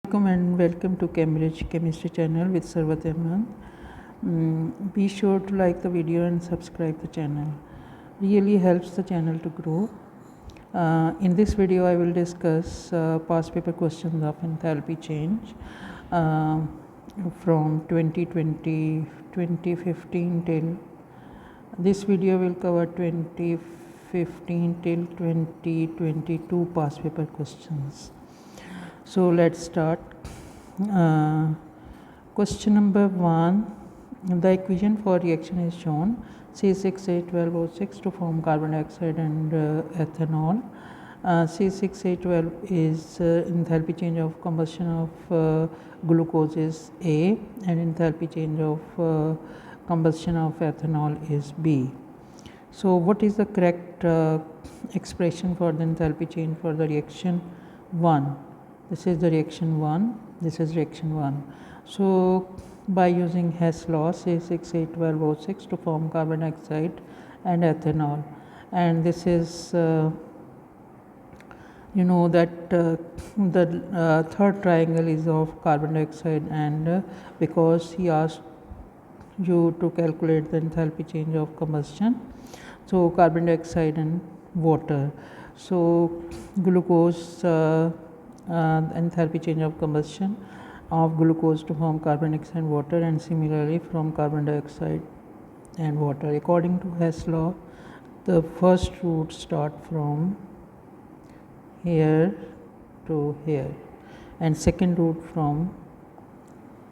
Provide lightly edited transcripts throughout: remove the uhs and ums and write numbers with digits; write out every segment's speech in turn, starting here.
Welcome and welcome to Cambridge Chemistry channel with sarwatahmed. Be sure to like the video and subscribe the channel. Really helps the channel to grow. In this video I will discuss past paper questions of enthalpy change from 2020, 2015 till this video will cover 2015 till 2022 past paper questions. So let's start. Question number 1. The equation for reaction is shown. C6H12O6 to form carbon dioxide and ethanol. C6H12 is enthalpy change of combustion of glucose is A, and enthalpy change of combustion of ethanol is B. So what is the correct expression for the enthalpy change for the reaction 1? This is the reaction 1, this is reaction 1. So by using Hess law, C6H12O6 to form carbon dioxide and ethanol, and this is you know that the third triangle is of carbon dioxide, and because he asked you to calculate the enthalpy change of combustion, so carbon dioxide and water. So glucose enthalpy change of combustion of glucose to form carbon dioxide and water, and similarly from carbon dioxide and water. According to Hess law, the first root start from here to here, and second root from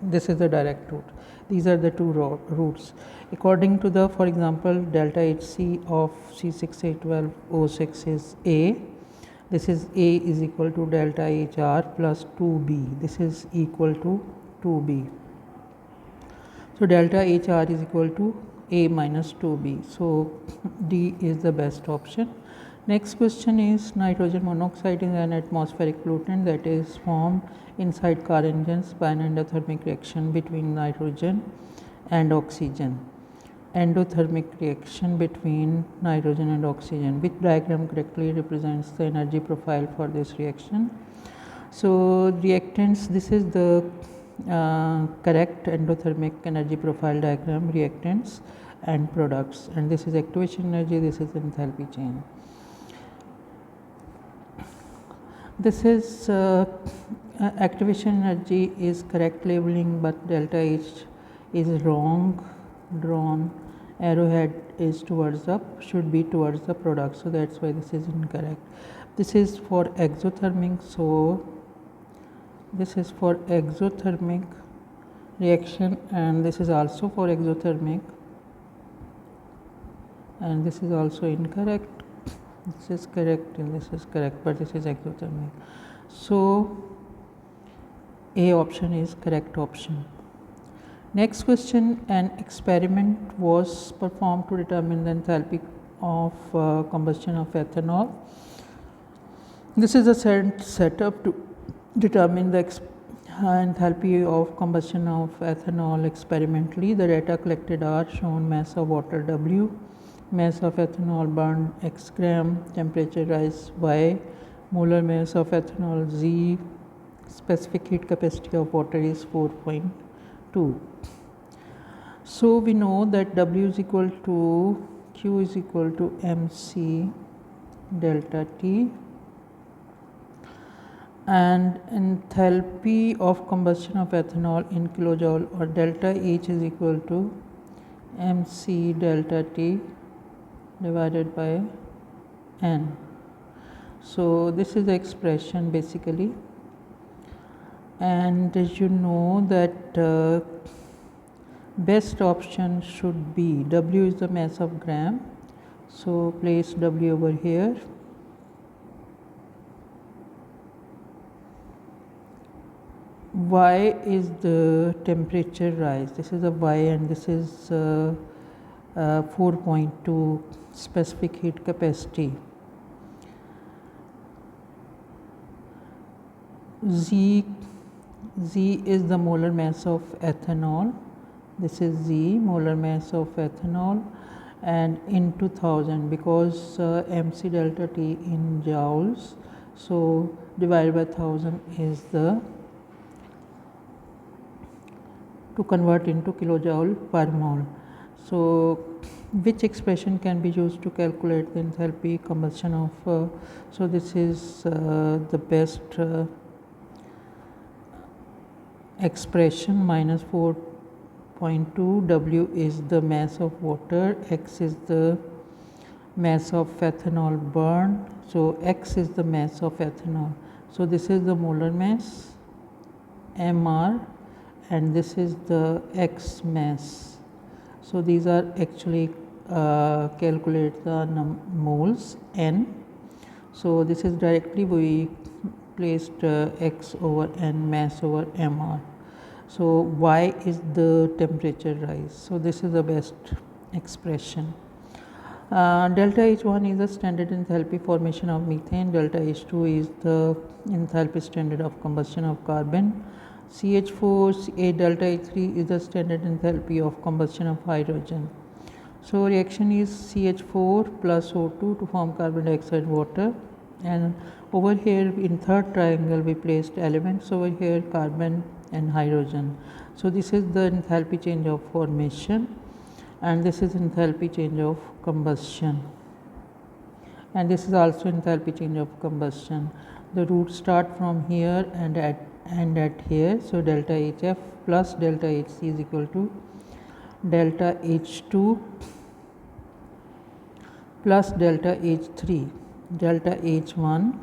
this is the direct root. These are the two roots. According to the, for example, delta HC of C6H12O6 is A. This is A is equal to delta HR plus 2B. This is equal to 2B. So delta HR is equal to A minus 2B. So D is the best option. Next question is, nitrogen monoxide is an atmospheric pollutant that is formed inside car engines by an endothermic reaction between nitrogen and oxygen. Endothermic reaction between nitrogen and oxygen. Which diagram correctly represents the energy profile for this reaction? So reactants, this is the correct endothermic energy profile diagram, reactants and products, and this is activation energy, this is enthalpy change. This is activation energy is correct labeling, but delta H is wrong drawn. Arrowhead is towards up, should be towards the product, so that's why this is incorrect. This is for exothermic, so this is for exothermic reaction, and this is also for exothermic, and this is also incorrect. This is correct and this is correct, but this is exothermic. So A option is correct option. Next question, an experiment was performed to determine the enthalpy of combustion of ethanol. This is a setup to determine the enthalpy of combustion of ethanol experimentally. The data collected are shown: mass of water W, mass of ethanol burned x gram, temperature rise y, molar mass of ethanol Z, specific heat capacity of water is 4.2. So we know that W is equal to Q is equal to MC delta T, and enthalpy of combustion of ethanol in kilojoule, or delta H is equal to MC delta T divided by N. So this is the expression basically, and as you know that best option should be W is the mass of gram, so place W over here. Y is the temperature rise, this is a Y, and this is 4.2 specific heat capacity. Z is the molar mass of ethanol, this is Z, molar mass of ethanol, and into 1000, because MC delta T in joules, so divided by 1000 is the to convert into kilojoule per mole. So which expression can be used to calculate the enthalpy combustion of so this is the best expression. Minus 4.2 W is the mass of water, X is the mass of ethanol burned, so X is the mass of ethanol. So this is the molar mass mR and this is the X mass. So these are actually calculate the moles N. So this is directly we placed X over N, mass over mR. So Y is the temperature rise. So this is the best expression. Delta H1 is the standard enthalpy formation of methane. Delta H2 is the enthalpy standard of combustion of carbon. CH4 delta H3 is the standard enthalpy of combustion of hydrogen. So reaction is CH4 plus O2 to form carbon dioxide water, and over here in third triangle we placed elements over here, carbon and hydrogen. So this is the enthalpy change of formation and this is enthalpy change of combustion, and this is also enthalpy change of combustion. The roots start from here and at here. So delta HF plus delta HC is equal to delta H2 plus delta H3. Delta H1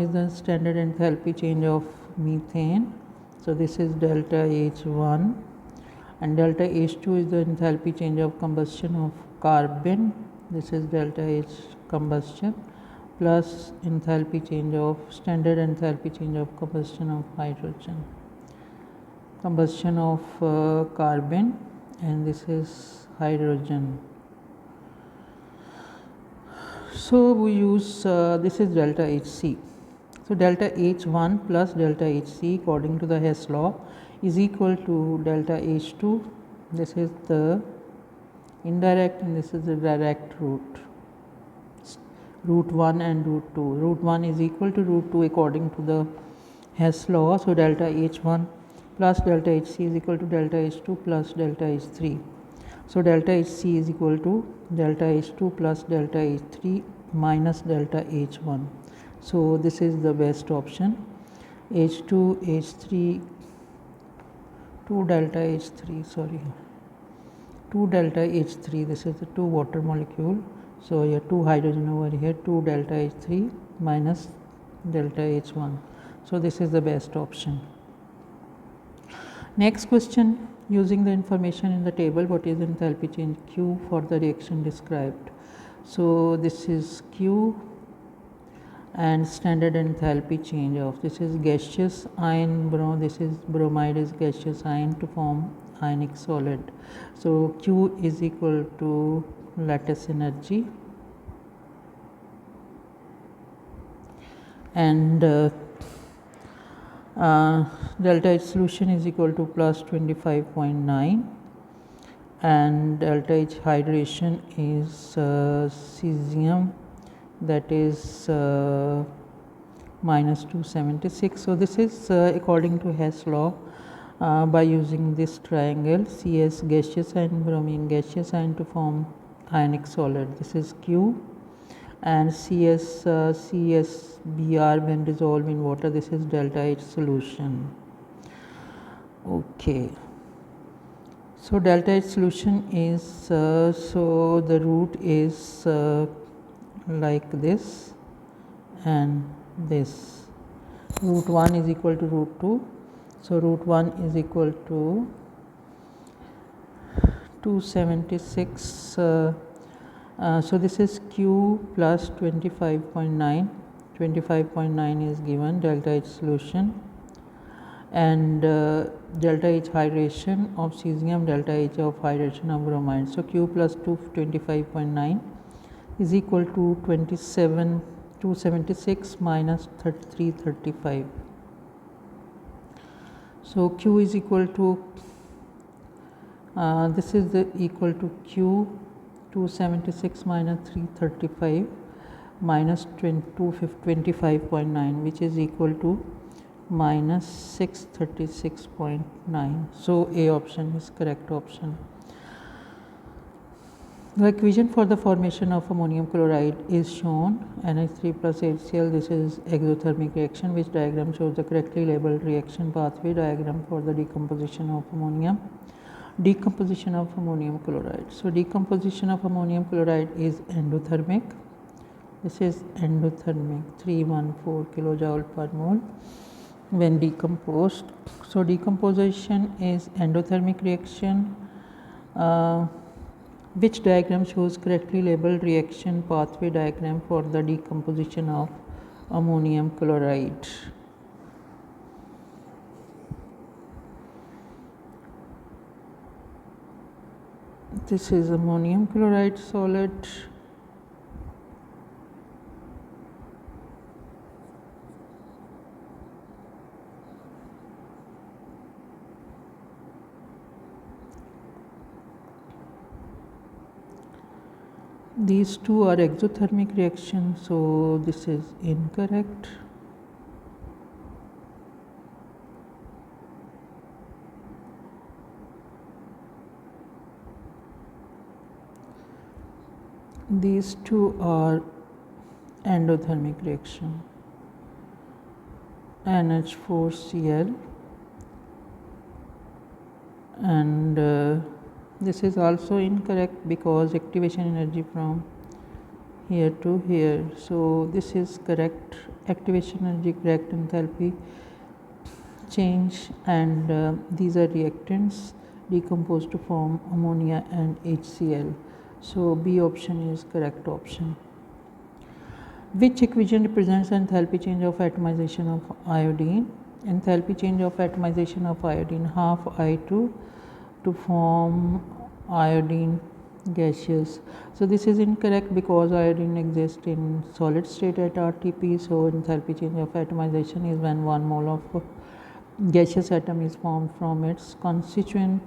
is the standard enthalpy change of methane. So this is delta H1, and delta H2 is the enthalpy change of combustion of carbon. This is delta H combustion plus enthalpy change of standard enthalpy change of combustion of hydrogen, combustion of carbon, and this is hydrogen. So we use this is delta Hc. So delta H1 plus delta Hc according to the Hess law is equal to delta H2. This is the indirect and this is the direct root. Root 1 and root 2. Root 1 is equal to root 2 according to the Hess law. So delta H1 plus delta Hc is equal to delta H2 plus delta H3. So delta Hc is equal to delta H2 plus delta H3 minus delta H1. So this is the best option. H2, H3, 2 delta H3, sorry, 2 delta H3, this is the 2 water molecule. So here 2 hydrogen over here, 2 delta H3 minus delta H1. So this is the best option. Next question, using the information in the table, what is enthalpy change Q for the reaction described? So this is Q and standard enthalpy change of, this is gaseous ion, this is bromide is gaseous ion to form ionic solid. So Q is equal to lattice energy, and delta H solution is equal to plus 25.9, and delta H hydration is cesium, that is minus 276. So this is according to Hess law. By using this triangle, Cs gaseous ion, bromine gaseous ion to form ionic solid. This is Q, and CsBr when dissolved in water, this is delta H solution. Okay. So delta H solution is so the root is like this and this. Root 1 is equal to root 2. So root 1 is equal to 276. So this is Q plus 25.9. 25.9 is given delta H solution, and delta H hydration of cesium, delta H of hydration of bromide. So Q plus 25.9 is equal to 276 minus 335. So Q is equal to this is the equal to Q 276 minus 335 minus 25.9, which is equal to minus 636.9. So A option is correct option. The equation for the formation of ammonium chloride is shown, NH3 plus HCl. This is exothermic reaction, which diagram shows the correctly labeled reaction pathway diagram for the decomposition of ammonium. Decomposition of ammonium chloride. So decomposition of ammonium chloride is endothermic. This is endothermic, 314 kilojoule per mole when decomposed. So decomposition is endothermic reaction. Which diagram shows correctly labeled reaction pathway diagram for the decomposition of ammonium chloride? This is ammonium chloride solid. These two are exothermic reactions, so this is incorrect. These two are endothermic reaction, NH4Cl, and this is also incorrect because activation energy from here to here. So this is correct, activation energy correct, enthalpy change, and these are reactants decomposed to form ammonia and HCl. So B option is correct option. Which equation represents enthalpy change of atomization of iodine? Enthalpy change of atomization of iodine, half I2 to form iodine gaseous. So this is incorrect because iodine exists in solid state at RTP. So enthalpy change of atomization is when 1 mole of gaseous atom is formed from its constituent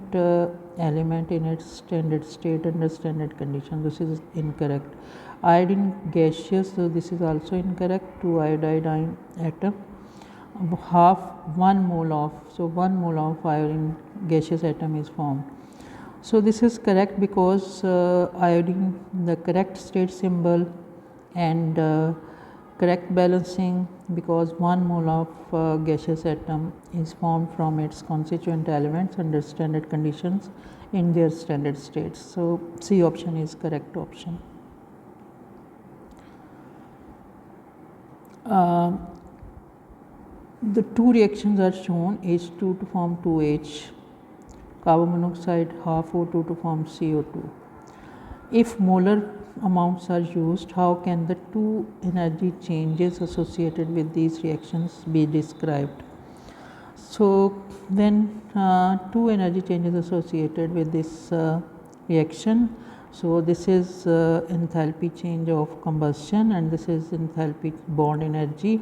element in its standard state under standard condition. This is incorrect. Iodine gaseous, so this is also incorrect. 2 iodine atom, half 1 mole of, so 1 mole of iodine gaseous atom is formed. So this is correct because iodine, the correct state symbol and correct balancing, because 1 mole of gaseous atom is formed from its constituent elements under standard conditions in their standard states. So C option is correct option. The two reactions are shown, H2 to form 2H, carbon monoxide, half O2 to form CO2. If molar amounts are used, how can the two energy changes associated with these reactions be described? So when two energy changes associated with this reaction, so this is enthalpy change of combustion and this is enthalpy bond energy.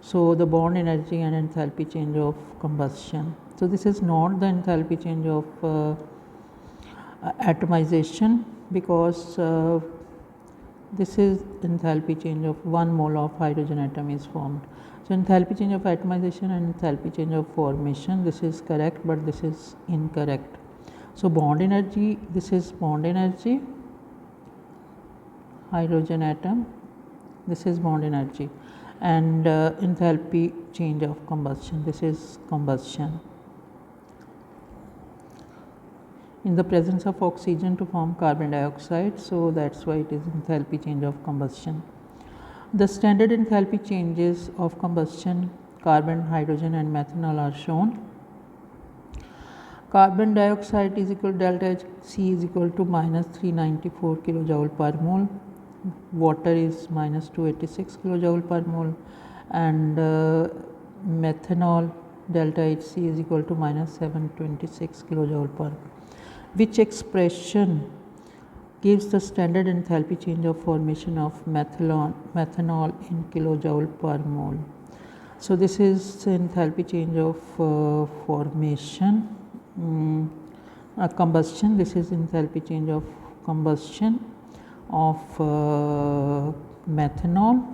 So the bond energy and enthalpy change of combustion. So this is not the enthalpy change of atomization, because this is enthalpy change of 1 mole of hydrogen atom is formed. So enthalpy change of atomization and enthalpy change of formation, this is correct, but this is incorrect. So bond energy, this is bond energy, hydrogen atom, this is bond energy, and enthalpy change of combustion, this is combustion. In the presence of oxygen to form carbon dioxide, so that's why it is enthalpy change of combustion. The standard enthalpy changes of combustion, carbon, hydrogen and methanol are shown. Carbon dioxide is equal to delta HC is equal to minus 394 kilojoule per mole, water is minus 286 kilojoule per mole, and methanol delta HC is equal to minus 726 kilojoule per mole. Which expression gives the standard enthalpy change of formation of methanol in kilojoule per mole? So this is enthalpy change of formation, combustion. This is enthalpy change of combustion of methanol,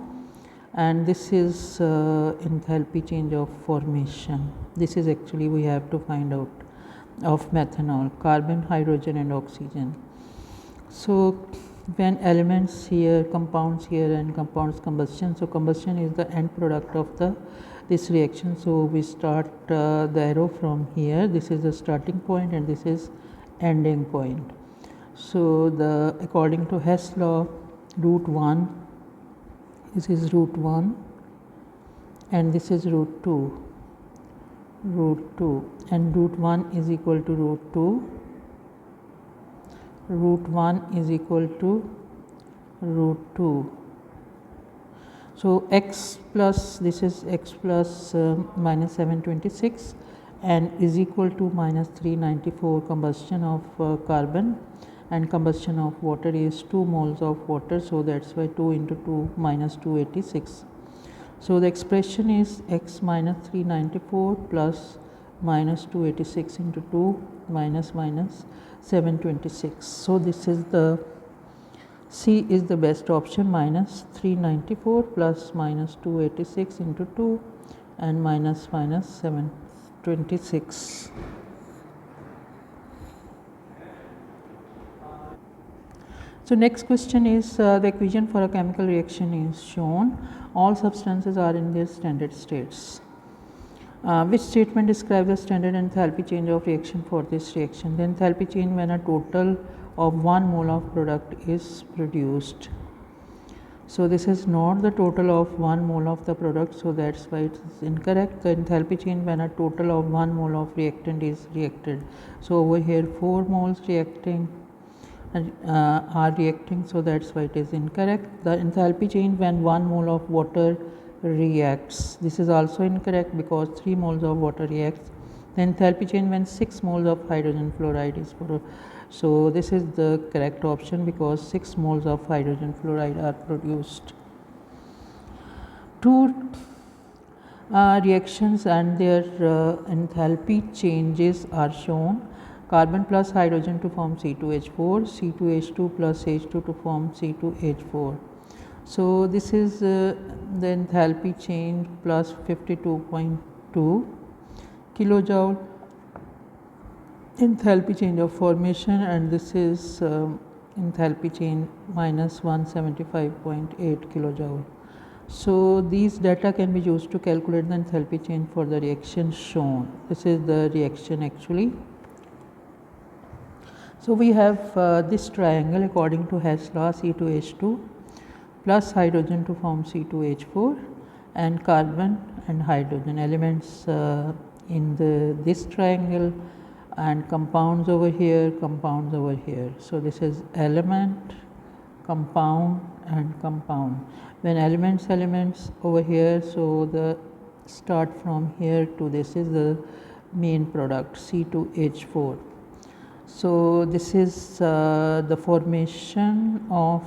and this is enthalpy change of formation. This is actually we have to find out of methanol, carbon, hydrogen and oxygen. So when elements here, compounds here and compounds combustion, so combustion is the end product of this reaction. So we start the arrow from here, this is the starting point and this is ending point. So the according to Hess law, root 1, this is root 1 and this is root 2, and root 1 is equal to root 2, root 1 is equal to root 2. So x plus, this is x plus minus 726 and is equal to minus 394 combustion of carbon, and combustion of water is 2 moles of water. So that's why 2 into 2 minus 286. So the expression is x minus 394 plus minus 286 into 2 minus 726. So this is the C is the best option, minus 394 plus minus 286 into 2 and minus 726. So next question is the equation for a chemical reaction is shown. All substances are in their standard states. Which statement describes the standard enthalpy change of reaction for this reaction? The enthalpy change when a total of 1 mole of product is produced. So this is not the total of 1 mole of the product, so that's why it is incorrect. The enthalpy change when a total of 1 mole of reactant is reacted. So over here 4 moles reacting are reacting, so that's why it is incorrect. The enthalpy change when 1 mole of water reacts, this is also incorrect because 3 moles of water reacts. The enthalpy change when 6 moles of hydrogen fluoride is for, so this is the correct option because 6 moles of hydrogen fluoride are produced. Two reactions and their enthalpy changes are shown. Carbon plus hydrogen to form C2H4, C2H2 plus H2 to form C2H4. So this is the enthalpy change plus 52.2 kilojoule enthalpy change of formation, and this is enthalpy change minus 175.8 kilojoule. So these data can be used to calculate the enthalpy change for the reaction shown. This is the reaction actually. So we have this triangle according to Hess law, C2H2 plus hydrogen to form C2H4 and carbon and hydrogen elements in this triangle, and compounds over here, compounds over here. So this is element, compound and compound. When elements over here, so the start from here to this is the main product C2H4. So this is the formation of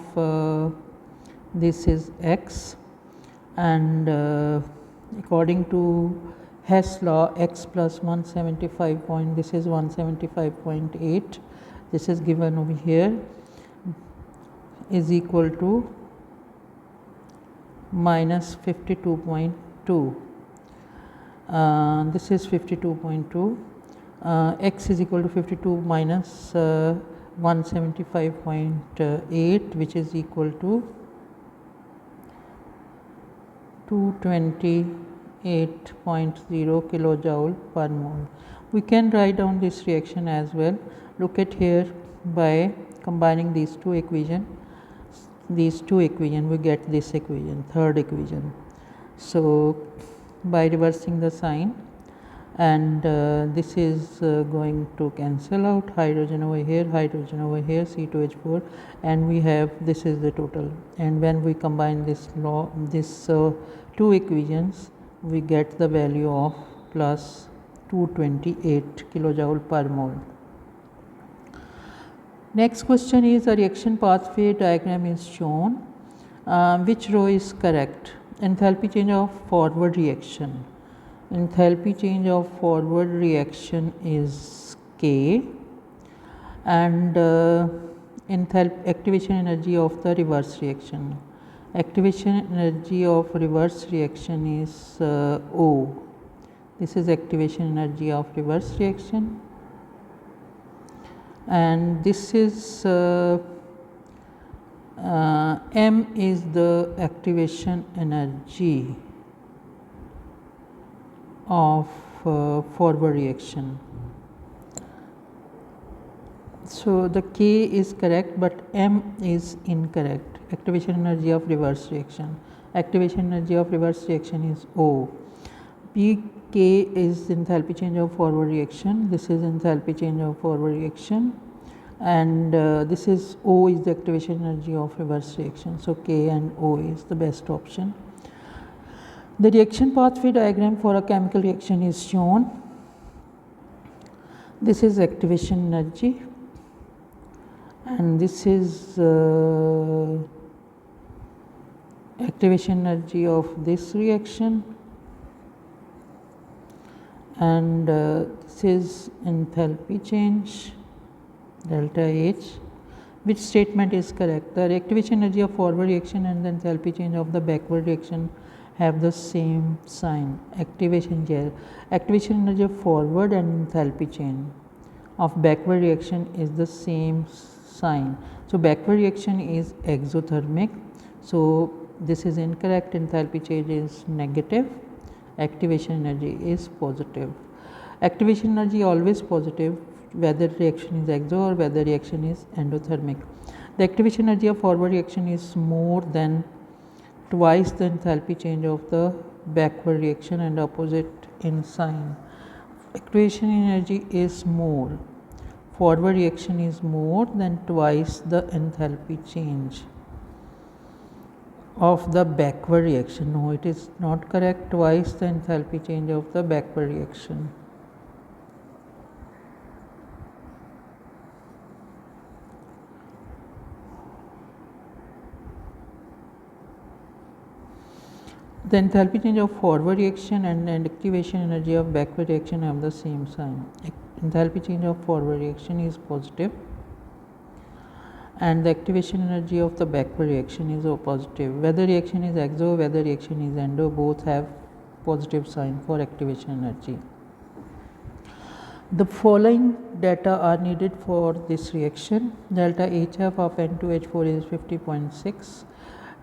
this is X, and according to Hess law, X plus 175 point, this is 175.8, this is given over here, is equal to minus 52.2. This is 52.2. X is equal to 52 minus 175.8, which is equal to 228.0 kilojoule per mole. We can write down this reaction as well. Look at here, by combining these two equations, we get this equation, third equation. So by reversing the sign, and this is going to cancel out, hydrogen over here, C2H4, and we have, this is the total, and when we combine this two equations, we get the value of plus 228 kilojoule per mole. Next question is, a reaction pathway diagram is shown. Which row is correct? Enthalpy change of forward reaction. Enthalpy change of forward reaction is K, and activation energy of the reverse reaction. Activation energy of reverse reaction is O. This is activation energy of reverse reaction, and this is M is the activation energy of forward reaction. So the K is correct, but M is incorrect. Activation energy of reverse reaction. Activation energy of reverse reaction is O. Pk is enthalpy change of forward reaction. This is enthalpy change of forward reaction, and this is O is the activation energy of reverse reaction. So K and O is the best option. The reaction pathway diagram for a chemical reaction is shown. This is activation energy, and this is activation energy of this reaction, and this is enthalpy change delta H. Which statement is correct? The activation energy of forward reaction and the enthalpy change of the backward reaction have the same sign. Activation energy of forward and enthalpy change of backward reaction is the same sign. So backward reaction is exothermic, so this is incorrect. Enthalpy change is negative, activation energy is positive. Activation energy always positive whether reaction is exo or whether reaction is endothermic. The activation energy of forward reaction is more than twice the enthalpy change of the backward reaction and opposite in sign. Activation energy is more, forward reaction is more than twice the enthalpy change of the backward reaction. No, it is not correct. Twice the enthalpy change of the backward reaction. The enthalpy change of forward reaction and activation energy of backward reaction have the same sign. Enthalpy change of forward reaction is positive, and the activation energy of the backward reaction is positive. Whether reaction is exo, whether reaction is endo, both have positive sign for activation energy. The following data are needed for this reaction. Delta HF of N2H4 is 50.6.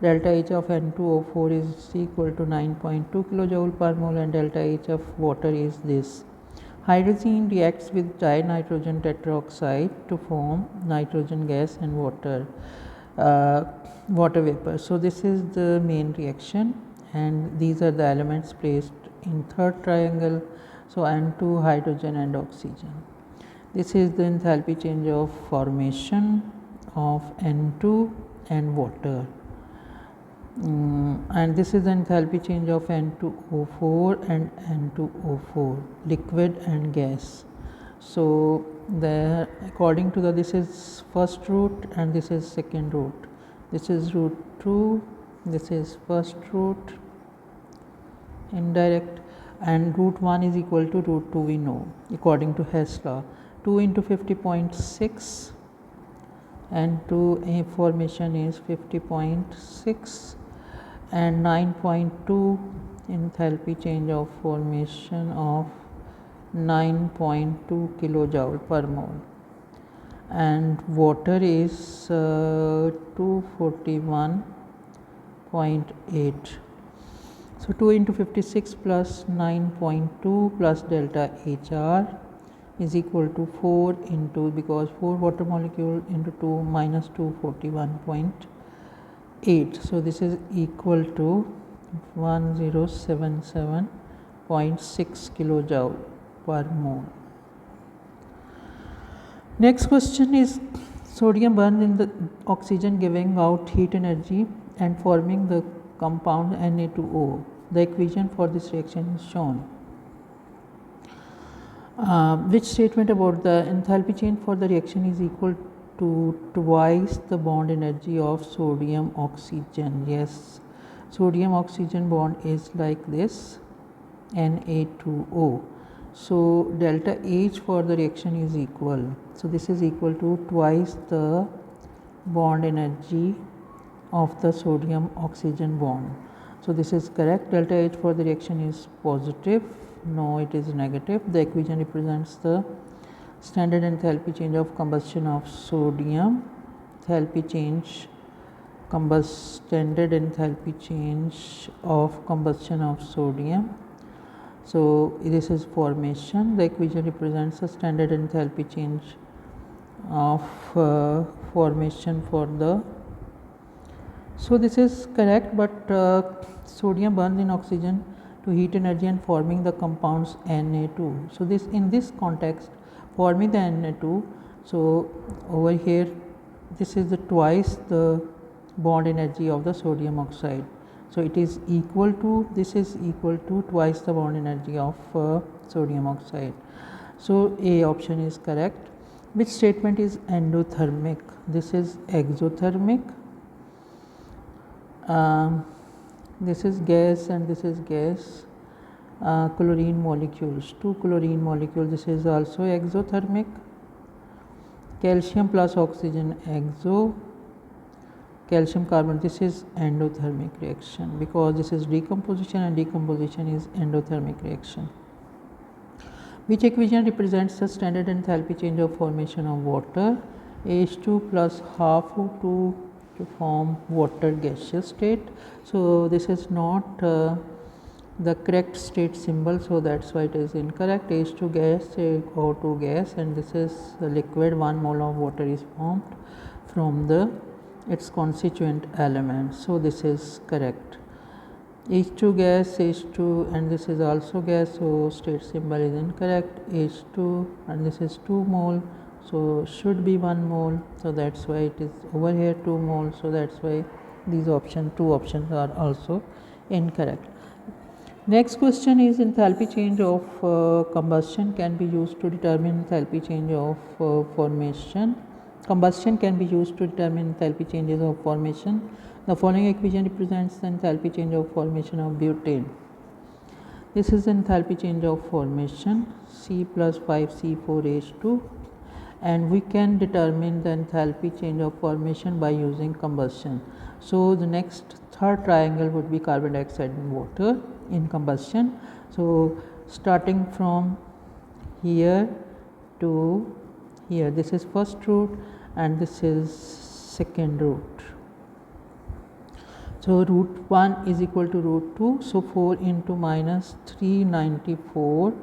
Delta H of N2O4 is equal to 9.2 kilojoule per mole, and delta H of water is this. Hydrazine reacts with dinitrogen tetroxide to form nitrogen gas and water vapor. So this is the main reaction, and these are the elements placed in third triangle. So N2, hydrogen and oxygen. This is the enthalpy change of formation of N2 and water. And this is the enthalpy change of N2O4 and N2O4, liquid and gas. So according to this is first root and this is second root. This is root 2, this is first root indirect, and root 1 is equal to root 2 we know according to Hess law. 2 into 50.6 and 2 formation is 50.6 and 9.2 enthalpy change of formation of 9.2 kilojoule per mole, and water is 241.8. So 2 into 56 plus 9.2 plus delta HR is equal to 4 into, because 4 water molecule into 2 minus 241.8. So this is equal to 1077.6 kilojoule per mole. Next question is, sodium burns in the oxygen, giving out heat energy and forming the compound Na2O. The equation for this reaction is shown. Which statement about the enthalpy change for the reaction is equal to twice the bond energy of sodium oxygen? Yes, sodium oxygen bond is like this, Na2O. So delta H for the reaction is equal. So this is equal to twice the bond energy of the sodium oxygen bond. So this is correct. Delta H for the reaction is positive. No, it is negative. The equation represents the standard enthalpy change of combustion of sodium. Standard enthalpy change of combustion of sodium. So this is formation. The equation represents the standard enthalpy change of formation for the. So this is correct, but sodium burns in oxygen to heat energy and forming the compounds Na2. So this, in this context, forming the Na2, so over here this is the twice the bond energy of the sodium oxide. So it is equal to, this is equal to twice the bond energy of sodium oxide. So A option is correct. Which statement is endothermic? This is exothermic. This is gas and this is gas. Chlorine molecules, 2 chlorine molecules, this is also exothermic. Calcium plus oxygen, exo. Calcium carbon, this is endothermic reaction, because this is decomposition and decomposition is endothermic reaction. Which equation represents the standard enthalpy change of formation of water? H2 plus half O2 to form water gaseous state. So this is not the correct state symbol, so that's why it is incorrect. H2 gas, O2 gas, and this is the liquid. 1 mole of water is formed from the its constituent elements, so this is correct. H2 gas, H2, and this is also gas, so state symbol is incorrect. H2 and this is 2 mole, so should be 1 mole, so that's why it is over here 2 mole, so that's why these two options are also incorrect. Next question is enthalpy change of combustion can be used to determine enthalpy change of formation. Combustion can be used to determine enthalpy changes of formation. The following equation represents the enthalpy change of formation of butane. This is enthalpy change of formation, C plus 5C4H2, and we can determine the enthalpy change of formation by using combustion. So the next third triangle would be carbon dioxide and water in combustion. So starting from here to here, this is first root and this is second root. So root 1 is equal to root 2, so 4 into minus 394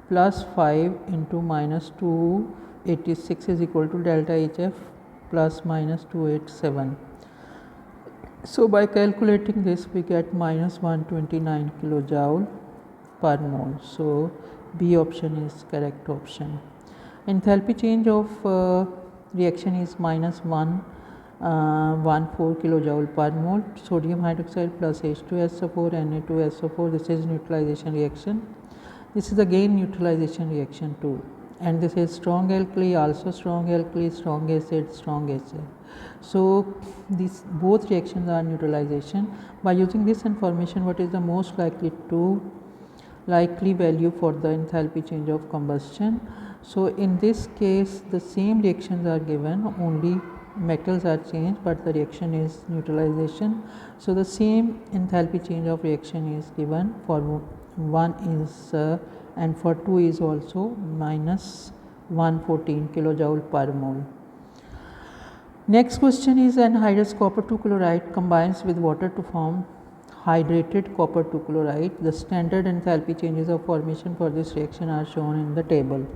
plus 5 into minus 286 is equal to delta HF plus minus 287. So by calculating this we get minus 129 kilojoule per mole. So B option is correct option. Enthalpy change of reaction is minus 114 kilojoule per mole. Sodium hydroxide plus H2SO4 Na2SO4, this is neutralization reaction. This is again neutralization reaction too, and this is strong alkali, also strong alkali, strong acid, strong acid. So these both reactions are neutralization. By using this information, what is the most likely value for the enthalpy change of combustion? So in this case the same reactions are given, only metals are changed, but the reaction is neutralization. So the same enthalpy change of reaction is given. For 1 is and for 2 is also minus 114 kilojoule per mole. Next question is, anhydrous copper 2 chloride combines with water to form hydrated copper 2 chloride. The standard enthalpy changes of formation for this reaction are shown in the table.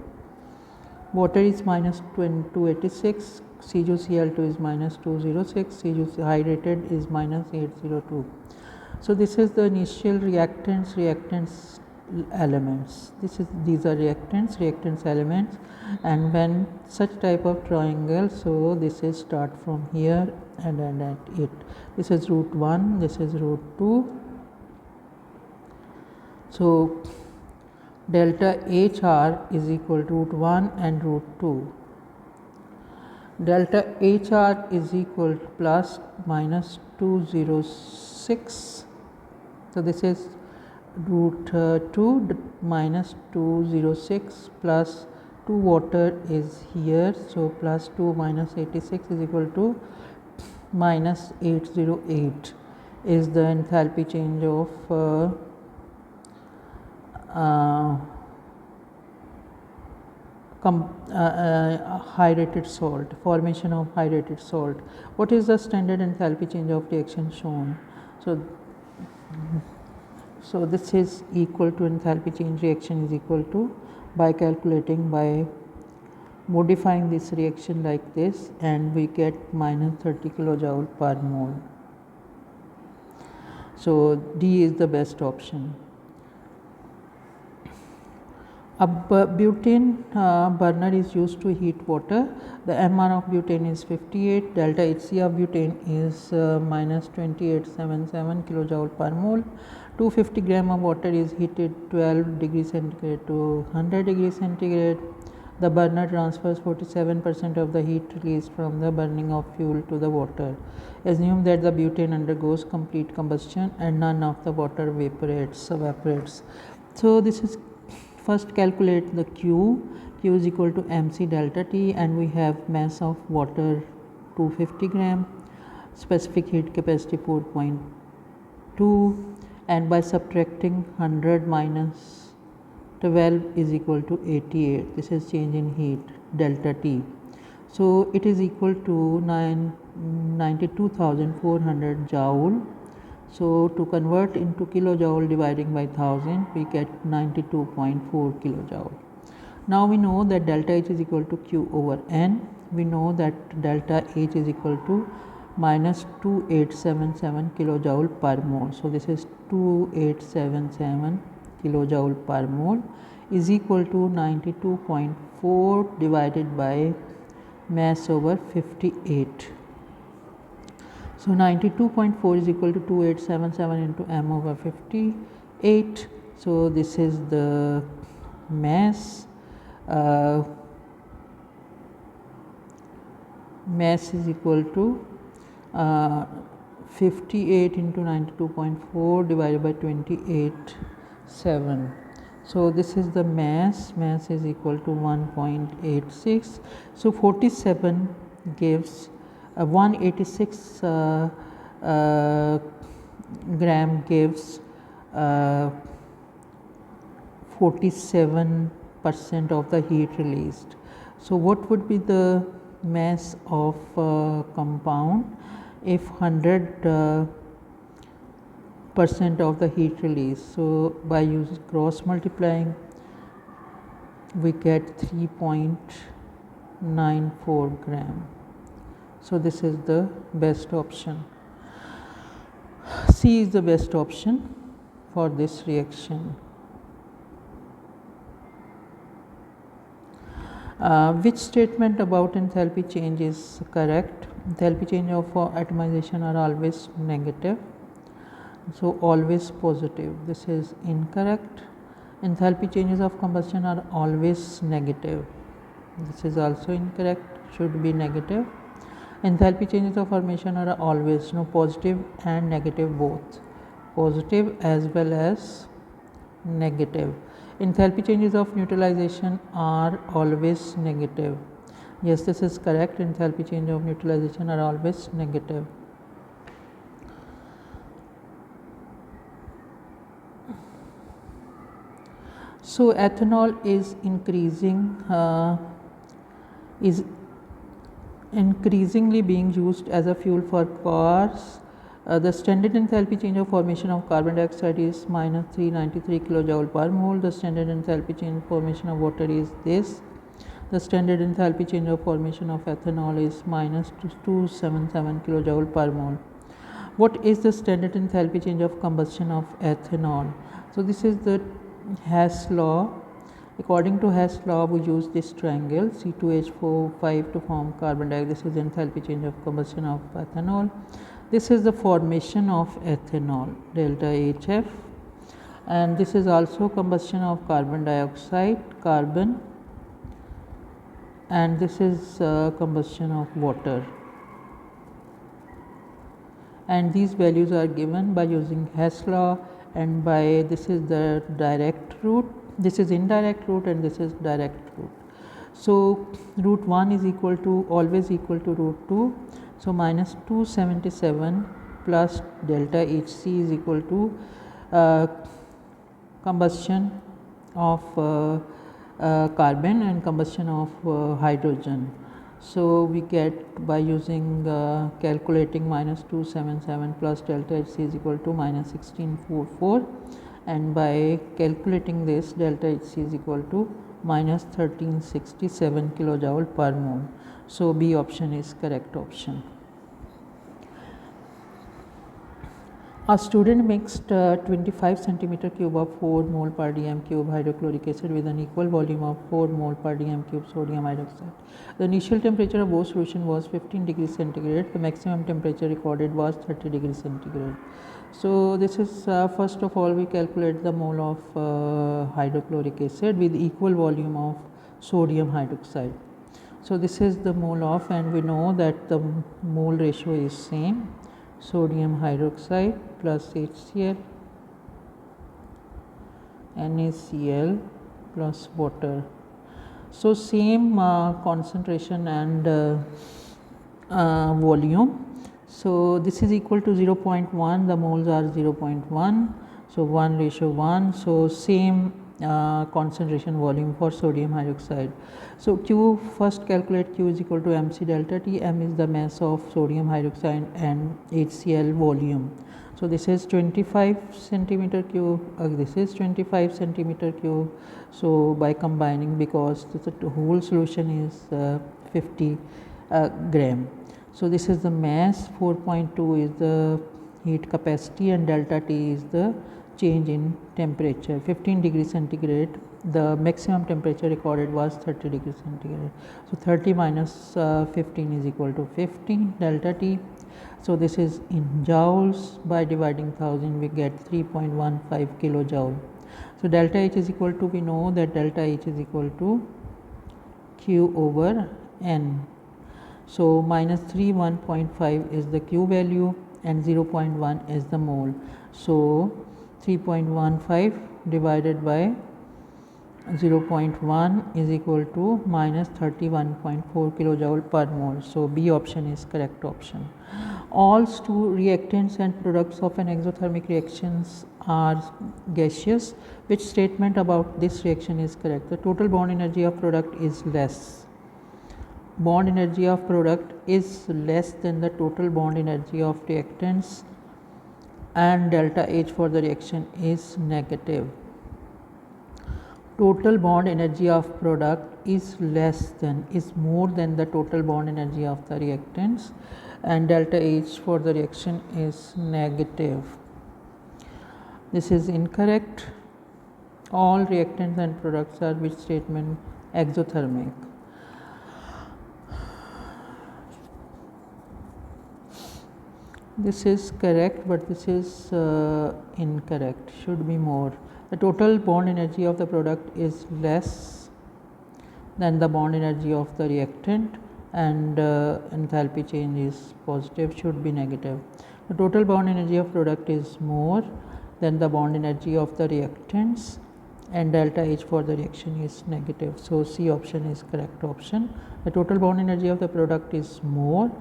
Water is minus 286, CuCl2 is minus 206, hydrated is minus 802. So this is the initial reactants elements. These are reactants elements, and when such type of triangle, so this is start from here and end at it. This is root 1, this is root 2. So delta HR is equal to root 1 and root 2. Delta HR is equal to plus minus 206. So this is root 2 minus 206 plus 2 water is here. So plus 2 minus 86 is equal to minus 808 is the enthalpy change of hydrated salt, formation of hydrated salt. What is the standard enthalpy change of reaction shown? So this is equal to enthalpy change reaction is equal to, by calculating, by modifying this reaction like this, and we get minus 30 kilojoule per mole. So D is the best option. A butane burner is used to heat water. The MR of butane is 58. Delta HC of butane is minus 2877 kilojoule per mole. 250 gram of water is heated 12 degrees centigrade to 100 degrees centigrade. The burner transfers 47% of the heat released from the burning of fuel to the water. Assume that the butane undergoes complete combustion and none of the water evaporates. So this is, first calculate the Q. Q is equal to mc delta T, and we have mass of water 250 gram, specific heat capacity 4.2, and by subtracting 100 minus 12 is equal to 88. This is change in heat delta T. So it is equal to 92,400 joule. So to convert into kilojoule dividing by 1000, we get 92.4 kilojoule. Now we know that delta H is equal to Q over N. We know that delta H is equal to minus 2877 kilojoule per mole. So this is 2877 kilojoule per mole is equal to 92.4 divided by mass over 58. So 92.4 is equal to 2877 into m over 58. So this is the mass. Mass is equal to 58 into 92.4 divided by 28.7. So this is the mass. Mass is equal to 1.86. So 47 gives 186 gram gives 47% of the heat released. So what would be the mass of compound if 100% of the heat released? So by using cross multiplying, we get 3.94 gram. So this is the best option. C is the best option for this reaction. Which statement about enthalpy change is correct? Enthalpy change of atomization are always negative, so always positive. This is incorrect. Enthalpy changes of combustion are always negative. This is also incorrect, should be negative. Enthalpy changes of formation are always positive and negative both, positive as well as negative. Enthalpy changes of neutralization are always negative. Yes, this is correct. Enthalpy change of neutralization are always negative. So ethanol is increasingly being used as a fuel for cars. The standard enthalpy change of formation of carbon dioxide is minus 393 kilojoule per mole. The standard enthalpy change formation of water is this. The standard enthalpy change of formation of ethanol is minus 277 kilojoule per mole. What is the standard enthalpy change of combustion of ethanol? So this is the Hess law. According to Hess law, we use this triangle C2H45 to form carbon dioxide. This is enthalpy change of combustion of ethanol. This is the formation of ethanol, delta HF, and this is also combustion of carbon dioxide, carbon, and this is combustion of water. And these values are given by using Hess law, and by this is the direct route, this is indirect route, and this is direct route. So route 1 is equal to always equal to route 2. So minus 277 plus delta Hc is equal to combustion of carbon and combustion of hydrogen. So we get by using calculating minus 277 plus delta Hc is equal to minus 1644, and by calculating this delta Hc is equal to minus 1367 kilojoule per mole. So B option is correct option. A student mixed 25 centimeter cube of 4 mole per dm cube hydrochloric acid with an equal volume of 4 mole per dm cube sodium hydroxide. The initial temperature of both solution was 15 degrees centigrade. The maximum temperature recorded was 30 degrees centigrade. So this is first of all we calculate the mole of hydrochloric acid with equal volume of sodium hydroxide. So this is the mole of, and we know that the mole ratio is same, sodium hydroxide plus HCl, NaCl plus water. So same concentration and volume. So this is equal to 0.1, the moles are 0.1, so 1:1. So same concentration volume for sodium hydroxide. So Q, first calculate Q is equal to mc delta T. M is the mass of sodium hydroxide and HCl volume. So this is 25 centimeter cube, this is 25 centimeter cube. So by combining, because the whole solution is 50 gram. So this is the mass, 4.2 is the heat capacity, and delta T is the change in temperature. 15 degrees centigrade, the maximum temperature recorded was 30 degrees centigrade. So 30 minus 15 is equal to 15 delta T. So this is in joules. By dividing 1000 we get 3.15 kilojoule. So delta H is equal to, we know that delta H is equal to Q over N. So minus 1.5 is the Q value and 0.1 is the mole. So 3.15 divided by 0.1 is equal to minus 31.4 kilojoule per mole. So B option is correct option. All reactants and products of an exothermic reactions are gaseous. Which statement about this reaction is correct? The total bond energy of product is less. Bond energy of product is less than the total bond energy of reactants, and delta H for the reaction is negative. Total bond energy of product is more than the total bond energy of the reactants, and delta H for the reaction is negative. This is incorrect. All reactants and products are, which statement? Exothermic. This is correct, but this is incorrect, should be more. The total bond energy of the product is less than the bond energy of the reactant, and enthalpy change is positive, should be negative. The total bond energy of product is more than the bond energy of the reactants, and delta H for the reaction is negative. So C option is correct option. The total bond energy of the product is more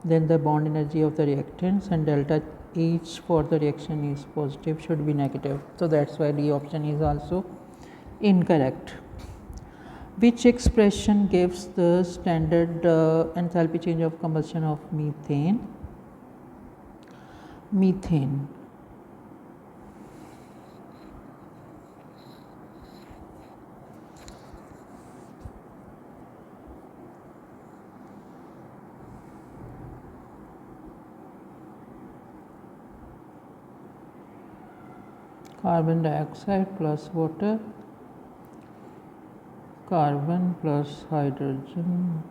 than the bond energy of the reactants, and delta H for the reaction is positive, should be negative. So that's why D option is also incorrect. Which expression gives the standard enthalpy change of combustion of methane? Methane. Carbon dioxide plus water, carbon plus hydrogen,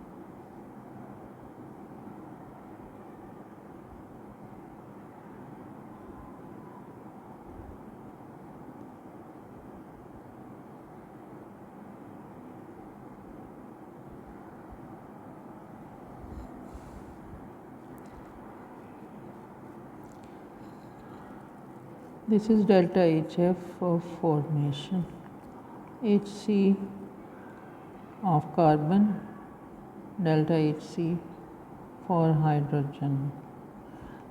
this is delta HF of formation, HC of carbon, delta HC for hydrogen,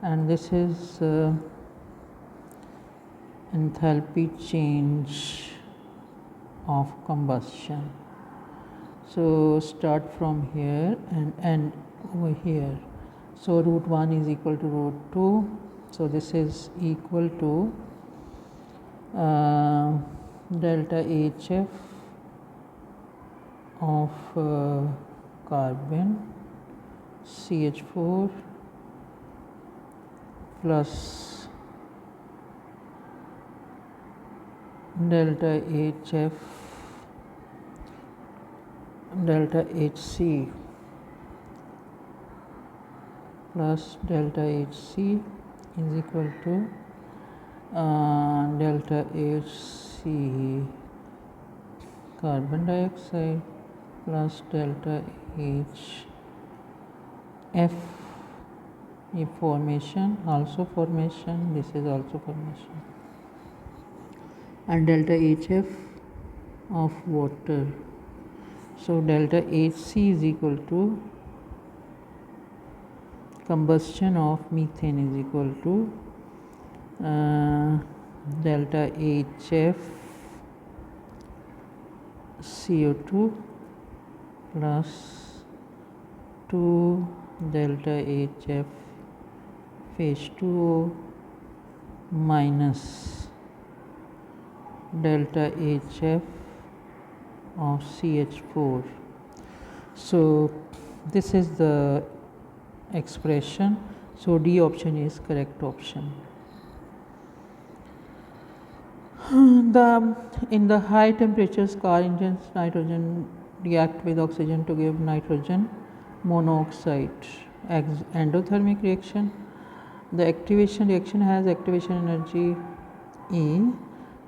and this is enthalpy change of combustion. So start from here and end over here. So root 1 is equal to root 2. So this is equal to delta HF of carbon CH4 plus delta HF delta HC plus delta HC is equal to delta HC carbon dioxide plus delta HF formation, also formation, this is also formation, and delta HF of water. So delta HC is equal to combustion of methane is equal to delta HF CO2 plus 2 delta HF phase 2O minus delta HF of CH4. So this is the expression. So D option is correct option. In the high temperatures, car engines nitrogen react with oxygen to give nitrogen monoxide. Endothermic reaction. The activation reaction has activation energy E.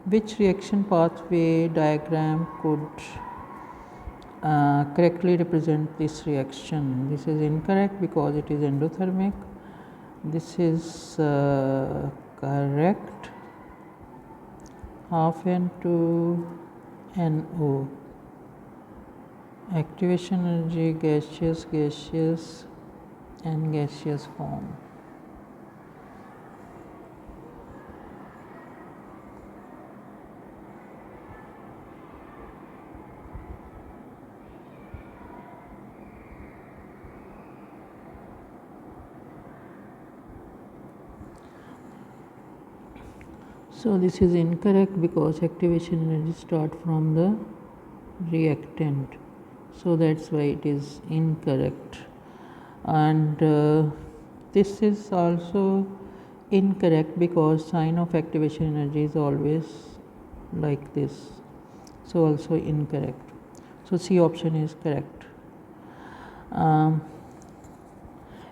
Which reaction pathway diagram could correctly represent this reaction? This is incorrect because it is endothermic. This is correct. Half N to NO. Activation energy gaseous, gaseous and gaseous form. So this is incorrect because activation energy start from the reactant. So that's why it is incorrect. And this is also incorrect because sign of activation energy is always like this. So also incorrect. So C option is correct.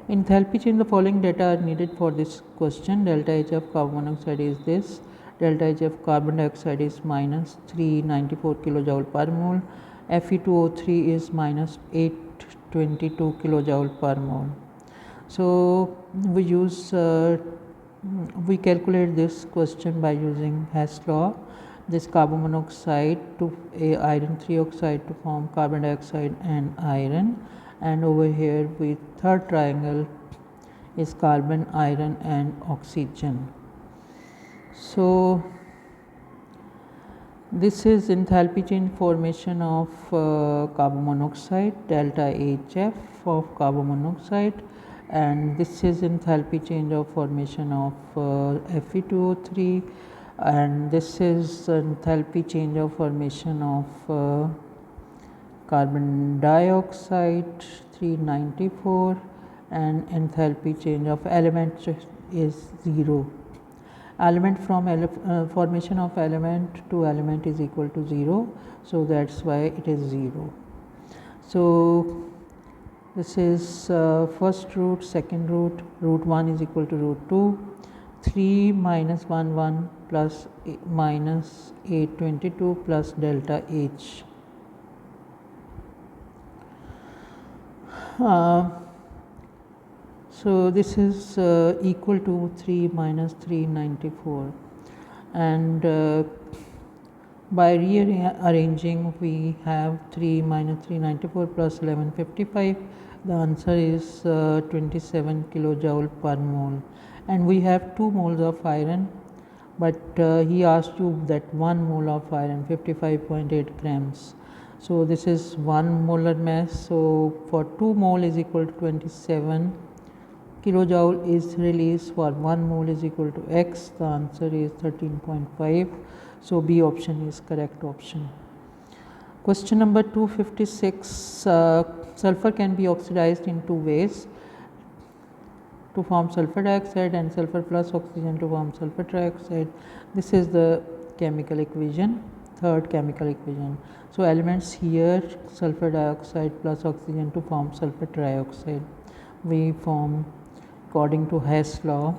Enthalpy change, the following data are needed for this question. Delta H of carbon monoxide is this. Delta H of carbon dioxide is minus 394 kilojoule per mole. Fe2O3 is minus 822 kilojoule per mole. So we calculate this question by using Hess law. This carbon monoxide to iron 3 oxide to form carbon dioxide and iron, and over here with third triangle is carbon, iron and oxygen. So this is enthalpy change formation of carbon monoxide, delta HF of carbon monoxide, and this is enthalpy change of formation of Fe2O3, and this is enthalpy change of formation of carbon dioxide 394, and enthalpy change of element is 0. Element from formation of element to element is equal to 0, so that's why it is 0. So this is first root, second root, root 1 is equal to root 2, 3 minus 1 1 plus minus 822 plus delta H. So this is equal to 3 minus 394, and by rearranging we have 3 minus 394 plus 1155, The answer is 27 kilojoule per mole, and we have 2 moles of iron, but he asked you that 1 mole of iron, 55.8 grams. So this is 1 molar mass. So for 2 mole is equal to 27 kilojoule is released, for 1 mole is equal to X. The answer is 13.5. So B option is correct option. Question number 256. Sulfur can be oxidized in 2 ways to form sulfur dioxide and sulfur plus oxygen to form sulfur trioxide. This is the chemical equation, third chemical equation. So elements here, sulfur dioxide plus oxygen to form sulfur trioxide. We form according to Hess law,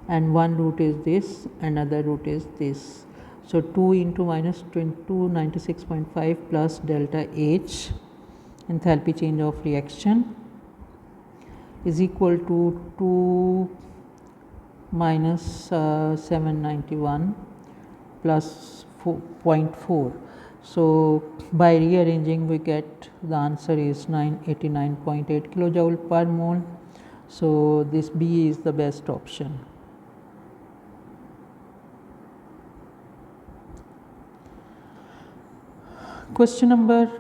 and one root is this, another root is this. So 2 into minus 296.5 plus delta H, enthalpy change of reaction, is equal to 2 minus 791 plus 0.4. So by rearranging we get the answer is 989.8 kilojoule per mole. So this B is the best option. Question number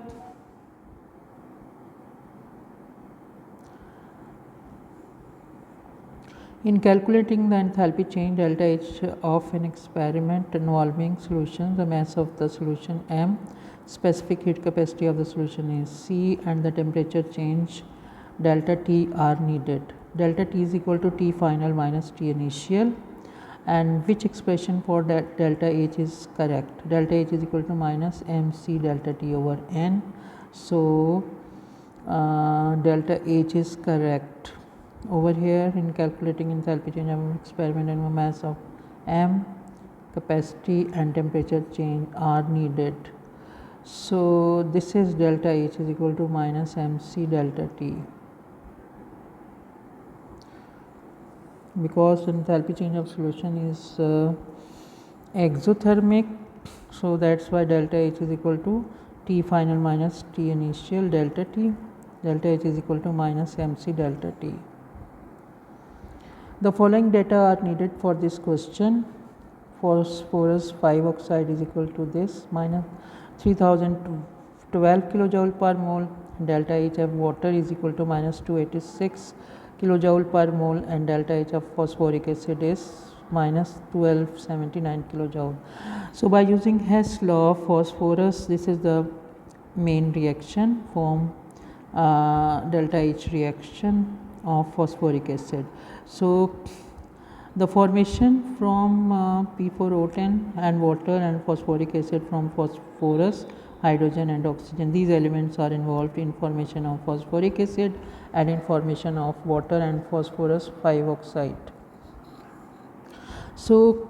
in calculating the enthalpy change delta H of an experiment involving solution, the mass of the solution M, specific heat capacity of the solution is C, and the temperature change delta T are needed. Delta T is equal to T final minus T initial, and which expression for that delta H is correct? Delta H is equal to minus MC delta T over N. So delta H is correct. Over here in calculating enthalpy change of an experiment and mass of M, capacity and temperature change are needed. So this is delta H is equal to minus MC delta T. Because enthalpy change of solution is exothermic, so that's why delta H is equal to T final minus T initial delta T. Delta H is equal to minus MC delta T. The following data are needed for this question. Phosphorus 5 oxide is equal to this, minus 3012 kilojoule per mole. Delta H of water is equal to minus 286 kilojoule per mole, and delta H of phosphoric acid is minus 1279 kilojoule. So by using Hess law of phosphorus, this is the main reaction, form delta H reaction of phosphoric acid. So the formation from P4O10 and water and phosphoric acid from phosphorus, hydrogen and oxygen, these elements are involved in formation of phosphoric acid and in formation of water and phosphorus 5 oxide. So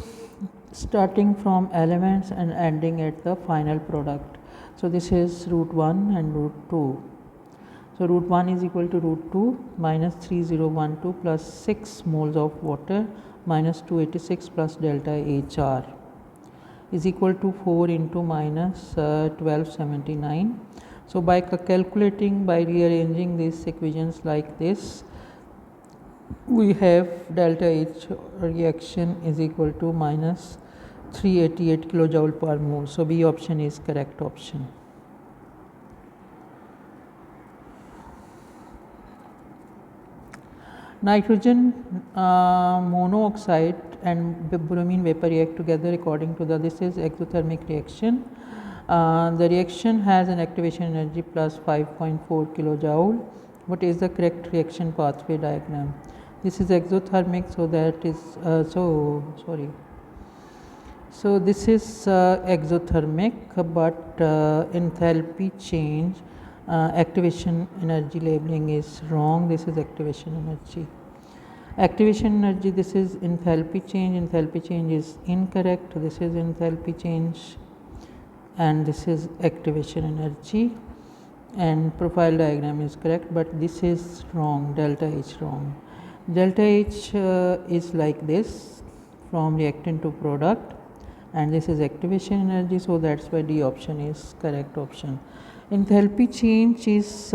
starting from elements and ending at the final product. So this is root 1 and root 2. So root 1 is equal to root 2 minus 3012 plus 6 moles of water minus 286 plus delta HR is equal to 4 into minus 1279. So by calculating, by rearranging these equations like this, we have delta H reaction is equal to minus 388 kilojoule per mole. So B option is correct option. Nitrogen monoxide and bromine vapor react together according to this is exothermic reaction. The reaction has an activation energy plus 5.4 kilojoule. What is the correct reaction pathway diagram? This is exothermic, so that is So this is exothermic, but enthalpy change, activation energy labeling is wrong. This is activation energy. Activation energy, this is enthalpy change. Enthalpy change is incorrect. This is enthalpy change, and this is activation energy. And profile diagram is correct, but this is wrong. Delta H wrong. Delta H is like this, from reactant to product, and this is activation energy. So that's why D option is correct option. Enthalpy change is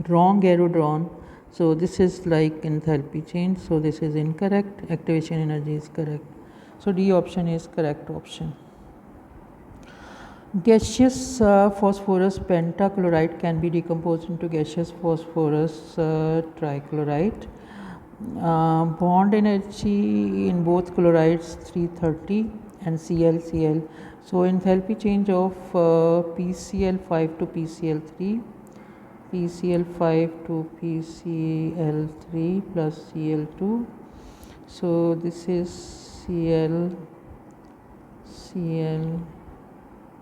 wrong arrow drawn. So this is like enthalpy change, so this is incorrect. Activation energy is correct, so D option is correct option. Gaseous phosphorus pentachloride can be decomposed into gaseous phosphorus trichloride. Bond energy in both chlorides 330 and Cl. So enthalpy change of PCl5 to PCl3, PCl5 to PCl3 plus Cl2. So this is Cl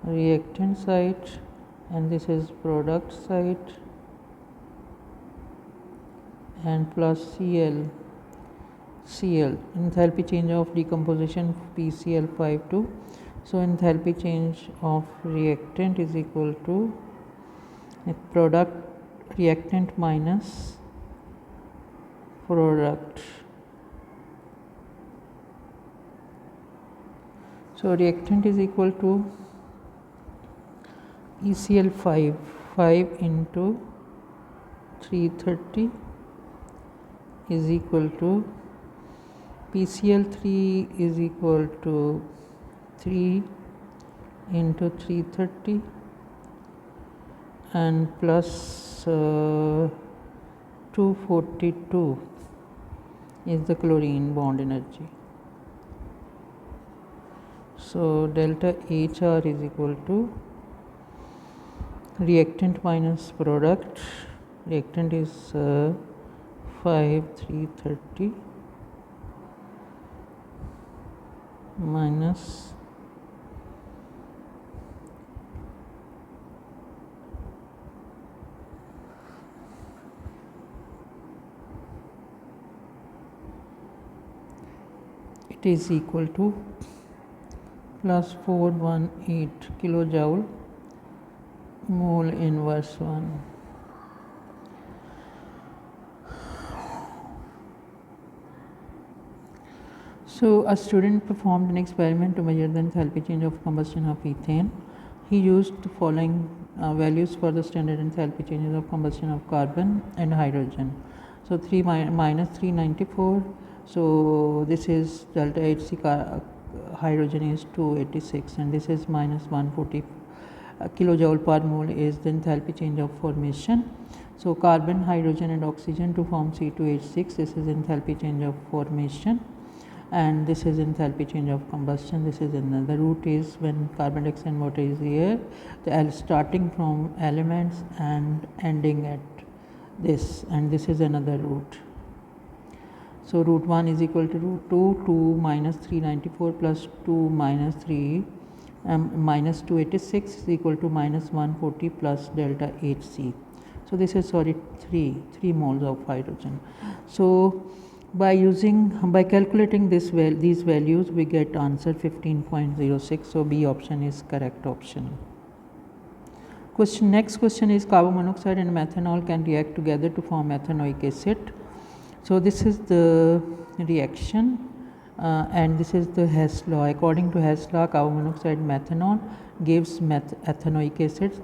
reactant site and this is product site, and plus Cl. Enthalpy change of decomposition PCl5 to, so enthalpy change of reactant is equal to product reactant minus product. So reactant is equal to PCl5 5 into 330 is equal to PCl3 is equal to 3 into 330 and plus 242 is the chlorine bond energy. So delta HR is equal to reactant minus product. Reactant is 5330 minus it is equal to plus 418 kilojoule mole inverse 1. So a student performed an experiment to measure the enthalpy change of combustion of ethane. He used the following values for the standard enthalpy changes of combustion of carbon and hydrogen. So 3 minus 394. So this is delta HC hydrogen is 286 and this is minus 140 kilojoule per mole is the enthalpy change of formation. So carbon, hydrogen and oxygen to form C2H6, this is enthalpy change of formation, and this is enthalpy change of combustion. This is another route is when carbon dioxide and water is here, the starting from elements and ending at this, and this is another route. So root 1 is equal to root 2, 2 minus 394 plus 2 minus 3 minus 286 is equal to minus 140 plus delta HC. So this is 3 moles of hydrogen. So by calculating these values we get answer 15.06. So B option is correct option. Next question is carbon monoxide and methanol can react together to form ethanoic acid. So this is the reaction and this is the Hess law. According to Hess law, carbon monoxide methanol gives ethanoic acid,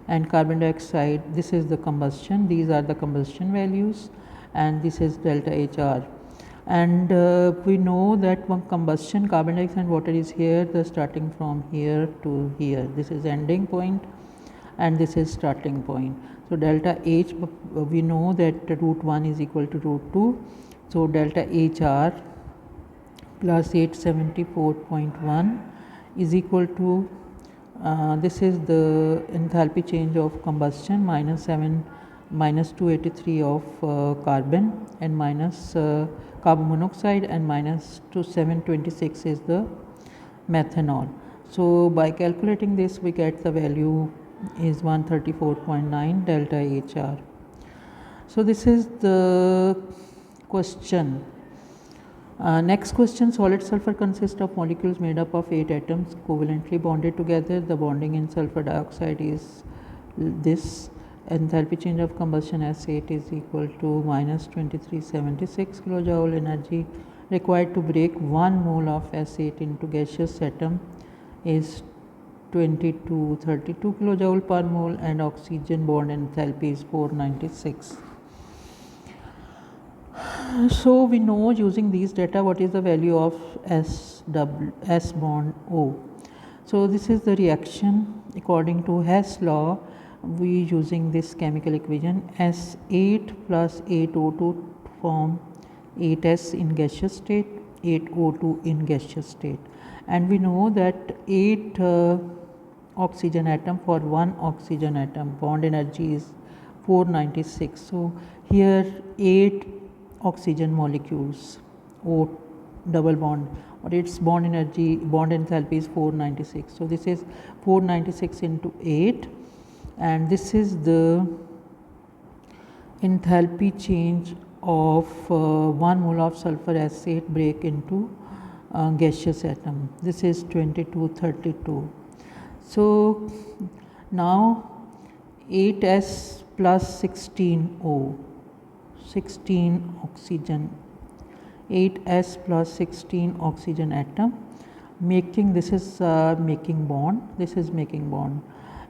and carbon dioxide, this is the combustion, these are the combustion values, and this is delta HR. And we know that one combustion, carbon dioxide and water is here, the starting from here to here, this is ending point and this is starting point. So delta H, we know that root 1 is equal to root 2. So delta HR plus 874.1 is equal to this is the enthalpy change of combustion minus 283 of carbon and minus carbon monoxide and minus 726 is the methanol. So by calculating this we get the value is 134.9 delta HR. So this is the question. Next question, solid sulfur consists of molecules made up of 8 atoms covalently bonded together. The bonding in sulfur dioxide is this. Enthalpy change of combustion S8 is equal to minus 2376 kilojoule. Energy required to break 1 mole of S8 into gaseous atom is 2232 kilojoule per mole, and oxygen bond enthalpy is 496. So we know using these data what is the value of S bond O. So this is the reaction according to Hess law. We using this chemical equation S8 plus 8O2 form 8S in gaseous state, 8O2 in gaseous state, and we know that 8 oxygen atom for 1 oxygen atom, bond energy is 496. So here 8 oxygen molecules, O double bond, or its bond energy, bond enthalpy is 496. So this is 496 into 8, and this is the enthalpy change of 1 mole of sulfur S8 break into gaseous atom. This is 2232. So now 8S plus 16O, 16 oxygen, 8S plus 16 oxygen atom making, this is making bond, this is making bond,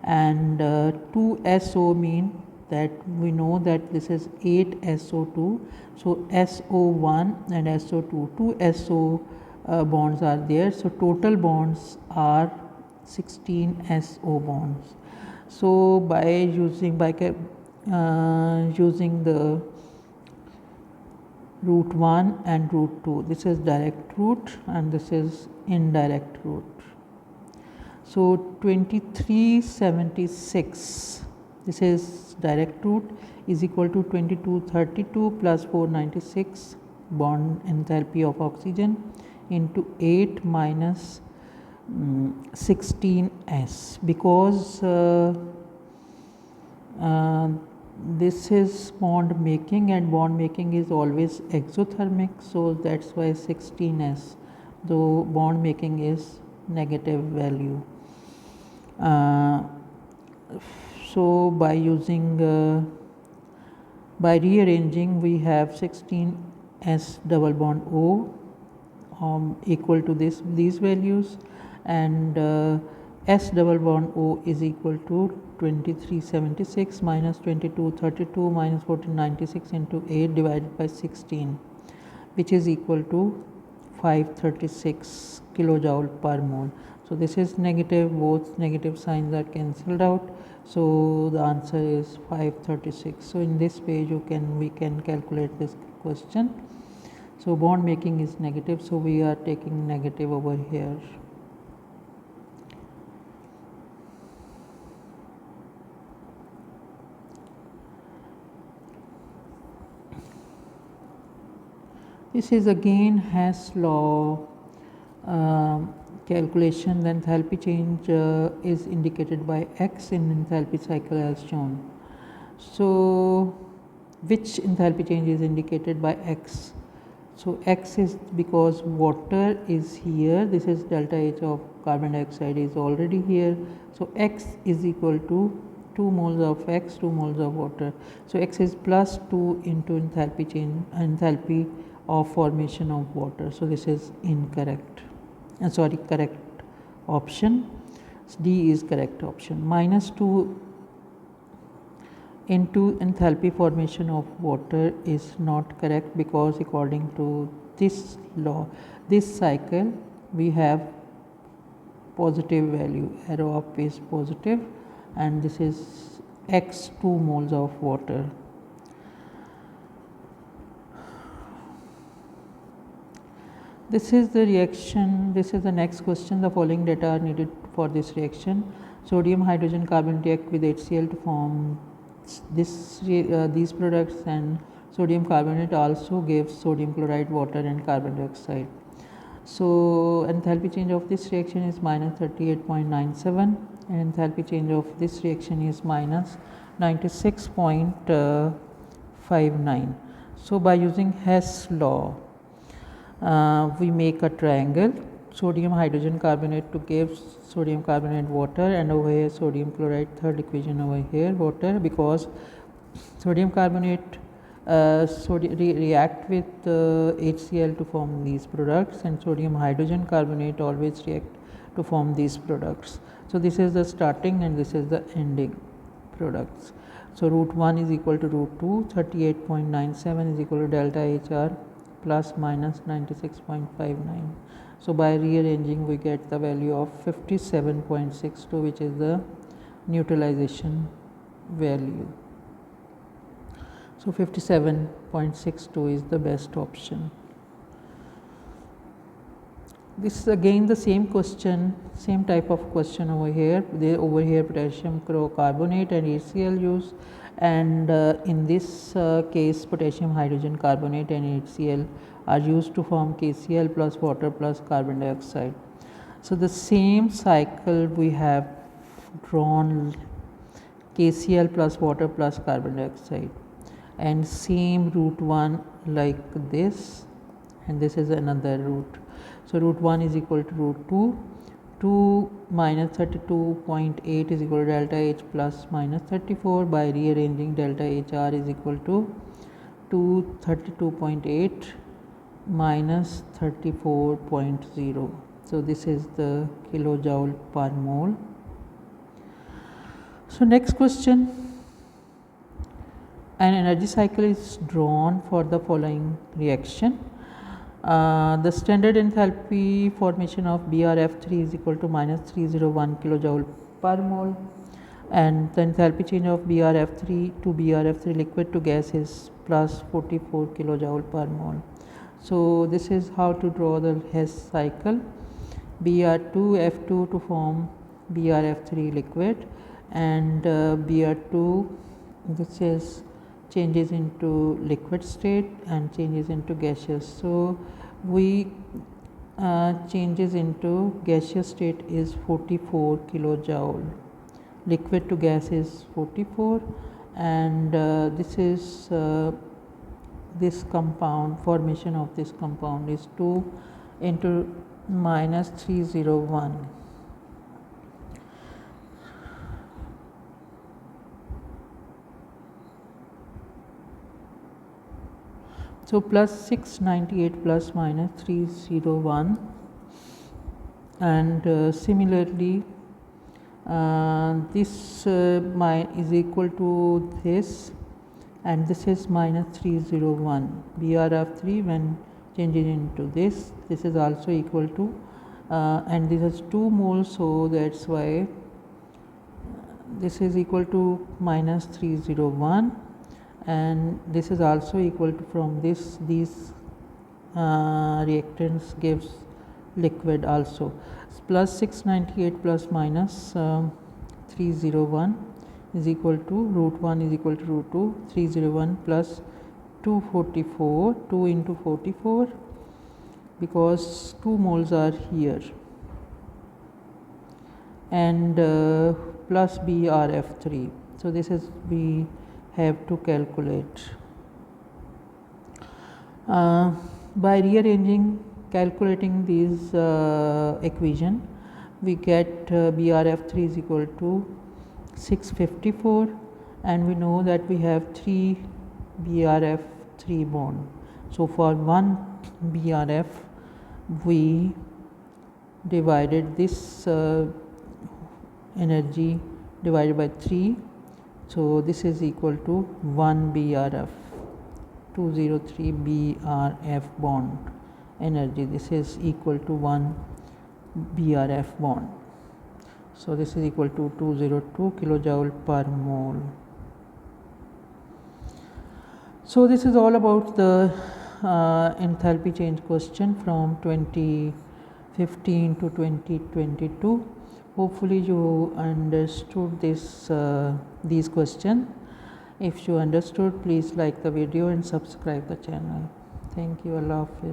and 2SO mean that we know that this is 8SO2. So SO1 and SO2, 2 SO bonds are there. So total bonds are 16 SO bonds. So by using using the route 1 and route 2, this is direct route and this is indirect route. So 2376, this is direct route, is equal to 2232 plus 496 bond enthalpy of oxygen into 8 minus 16S, because this is bond making, and bond making is always exothermic, so that's why 16S, though bond making is negative value. So by using by rearranging, we have 16S double bond O equal to these values, and S double bond O is equal to 2376 minus 2232 minus 1496 into 8 divided by 16, which is equal to 536 kilojoule per mole. So this is negative, both negative signs are cancelled out, so the answer is 536. So in this page we can calculate this question. So bond making is negative, so we are taking negative over here. This is again Hess law calculation. The enthalpy change is indicated by X in enthalpy cycle as shown. So which enthalpy change is indicated by X? So X is because water is here, this is delta H of carbon dioxide is already here, so X is equal to 2 moles of X, 2 moles of water. So X is plus 2 into enthalpy change, enthalpy of formation of water. So this is incorrect, correct option. D is correct option. Minus 2 into enthalpy formation of water is not correct, because according to this law, this cycle, we have positive value, arrow up is positive, and this is X 2 moles of water. This is the reaction. This is the next question. The following data are needed for this reaction. Sodium hydrogen carbon react with HCl to form these products, and sodium carbonate also gives sodium chloride, water and carbon dioxide. So enthalpy change of this reaction is minus 38.97, and enthalpy change of this reaction is minus 96.59. So by using Hess law, we make a triangle, sodium hydrogen carbonate to give sodium carbonate water, and over here sodium chloride, third equation over here water, because sodium carbonate react with HCl to form these products, and sodium hydrogen carbonate always react to form these products. So this is the starting and this is the ending products. So root 1 is equal to root 2, 38.97 is equal to delta HR plus minus 96.59. So by rearranging we get the value of 57.62, which is the neutralization value. So 57.62 is the best option. This is again the same question, same type of question over here. Over here potassium carbonate and HCl use, and in this case potassium hydrogen carbonate and HCl are used to form KCl plus water plus carbon dioxide. So the same cycle we have drawn, KCl plus water plus carbon dioxide, and same root 1 like this, and this is another root. So root 1 is equal to root 2, 2 minus 32.8 is equal to delta H plus minus 34. By rearranging, delta HR is equal to 32.8 minus 34.0. So this is the kilojoule per mole. So next question, an energy cycle is drawn for the following reaction. The standard enthalpy formation of BRF3 is equal to minus 301 kilojoule per mole, and the enthalpy change of BRF3 to BRF3 liquid to gas is plus 44 kilojoule per mole. So this is how to draw the Hess cycle. BR2F2 to form BRF3 liquid, and BR2, this is changes into liquid state and changes into gaseous. So we changes into gaseous state is 44 kilojoule, liquid to gas is 44, and this is this compound, formation of this compound is 2 into minus 301. So plus 698 plus minus 301, and similarly this is equal to this, and this is minus 301 BRF3 when changing into this is also equal to and this is 2 moles, so that's why this is equal to minus 301, and this is also equal to, from this, these reactants gives liquid also. Plus 698 plus minus 301 is equal to root 1 is equal to root 2, 301 plus 244, 2 into 44, because 2 moles are here, and plus BRF3. So this is we have to calculate. By rearranging, calculating these equation, we get BRF3 is equal to 654, and we know that we have 3 BRF3 bond. So for 1 BRF we divided this energy divided by 3, so this is equal to 1 BRF, 203 BRF bond energy. This is equal to 1 BRF bond. So this is equal to 202 kilojoule per mole. So this is all about the enthalpy change question from 2015 to 2022. Hopefully you understood this these questions. If you understood, please like the video and subscribe the channel. Thank you. Allah Hafiz.